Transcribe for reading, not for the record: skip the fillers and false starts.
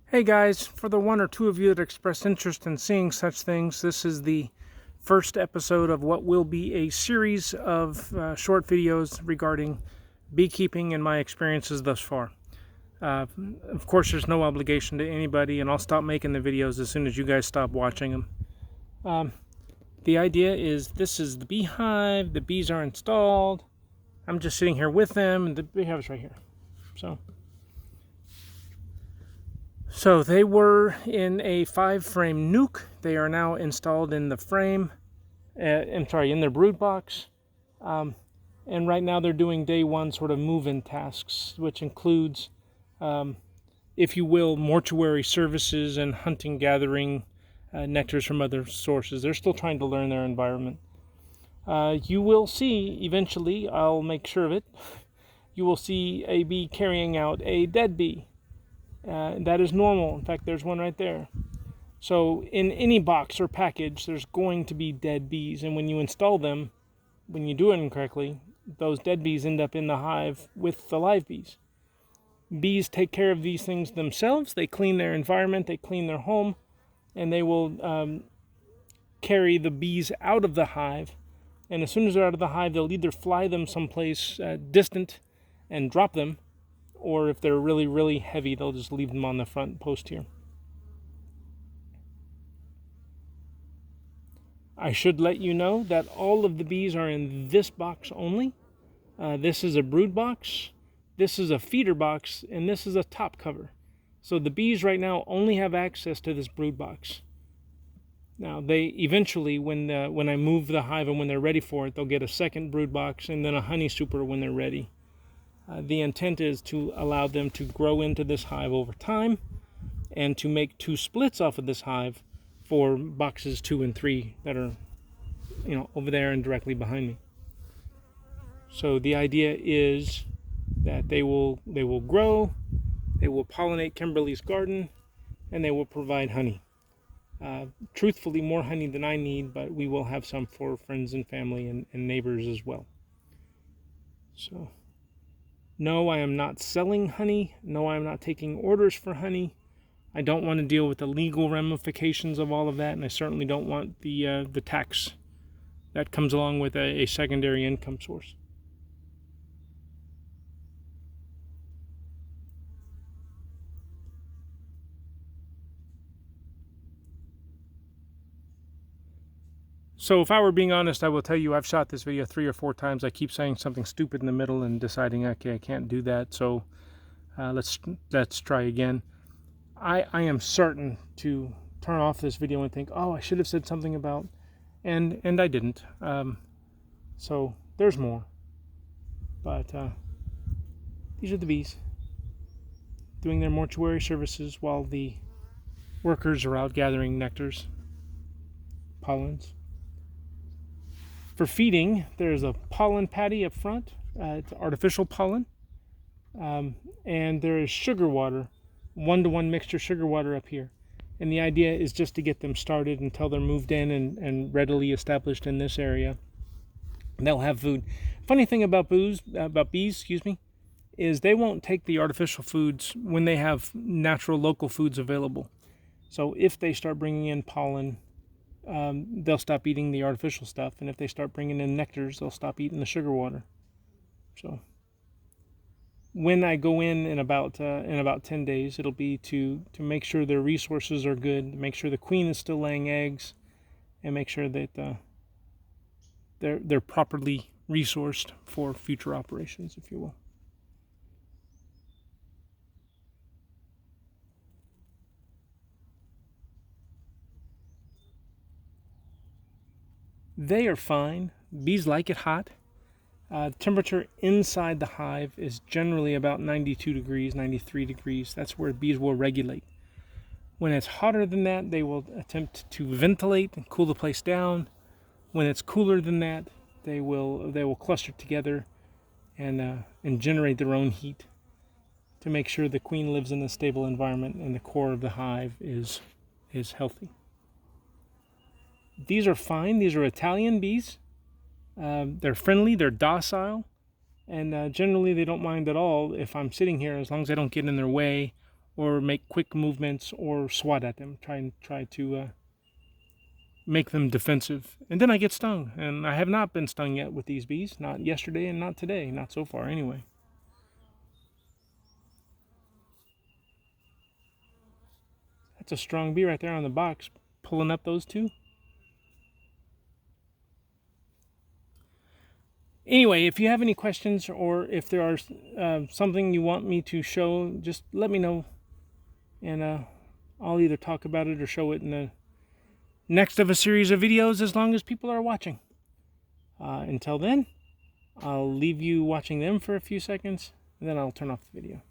Hey guys, for the one or two of you that expressed interest in seeing such things, this is the first episode of what will be a series of short videos regarding beekeeping and my experiences thus far. Uh, of course, there's no obligation to anybody, and I'll stop making the videos as soon as you guys stop watching them. The idea is this is the beehive, the bees are installed, I'm just sitting here with them, and the beehive is right here. So they were in a 5-frame nuke. They are now installed in the frame, in their brood box. And right now they're doing day one sort of move-in tasks, which includes, if you will, mortuary services and hunting, gathering nectars from other sources. They're still trying to learn their environment. You will see, eventually, I'll make sure of it, you will see a bee carrying out a dead bee. That is normal. In fact, there's one right there. So in any box or package, there's going to be dead bees. And when you install them, when you do it incorrectly, those dead bees end up in the hive with the live bees. Bees take care of these things themselves. They clean their environment, they clean their home, and they will carry the bees out of the hive. And as soon as they're out of the hive, they'll either fly them someplace distant and drop them, or if they're really, really heavy, they'll just leave them on the front post here. I should let you know that all of the bees are in this box only. This is a brood box, this is a feeder box, and this is a top cover. So the bees right now only have access to this brood box. Now they eventually, when I move the hive and when they're ready for it, they'll get a second brood box and then a honey super when they're ready. The intent is to allow them to grow into this hive over time and to make 2 splits off of this hive for boxes 2 and 3 that are, over there and directly behind me. So the idea is that they will grow, they will pollinate Kimberly's garden, and they will provide honey. Truthfully, more honey than I need, but we will have some for friends and family and neighbors as well. So, no, I am not selling honey. No, I am not taking orders for honey. I don't want to deal with the legal ramifications of all of that, and I certainly don't want the tax that comes along with a secondary income source. So if I were being honest, I will tell you I've shot this video 3 or 4 times. I keep saying something stupid in the middle and deciding, okay, I can't do that. So let's try again. I am certain to turn off this video and think, oh, I should have said something about, and I didn't. So there's more. But these are the bees doing their mortuary services while the workers are out gathering nectars, pollens. For feeding, there's a pollen patty up front. It's artificial pollen. And there is sugar water, 1-to-1 mixture sugar water up here. And the idea is just to get them started until they're moved in and readily established in this area. They'll have food. Funny thing about bees, is they won't take the artificial foods when they have natural local foods available. So if they start bringing in pollen, they'll stop eating the artificial stuff, and if they start bringing in nectars, they'll stop eating the sugar water. So when I go in about 10 days, it'll be to make sure their resources are good, make sure the queen is still laying eggs, and make sure that they're properly resourced for future operations, if you will. They are fine. Bees like it hot. Temperature inside the hive is generally about 92 degrees, 93 degrees. That's where bees will regulate. When it's hotter than that, they will attempt to ventilate and cool the place down. When it's cooler than that, they will cluster together and generate their own heat to make sure the queen lives in a stable environment and the core of the hive is healthy. These are fine. These are Italian bees. They're friendly, they're docile, and generally they don't mind at all if I'm sitting here, as long as I don't get in their way or make quick movements or swat at them, try to make them defensive. And then I get stung, and I have not been stung yet with these bees, not yesterday and not today, not so far anyway. That's a strong bee right there on the box, pulling up those two. Anyway, if you have any questions, or if there are something you want me to show, just let me know, and I'll either talk about it or show it in the next of a series of videos, as long as people are watching. Until then, I'll leave you watching them for a few seconds, and then I'll turn off the video.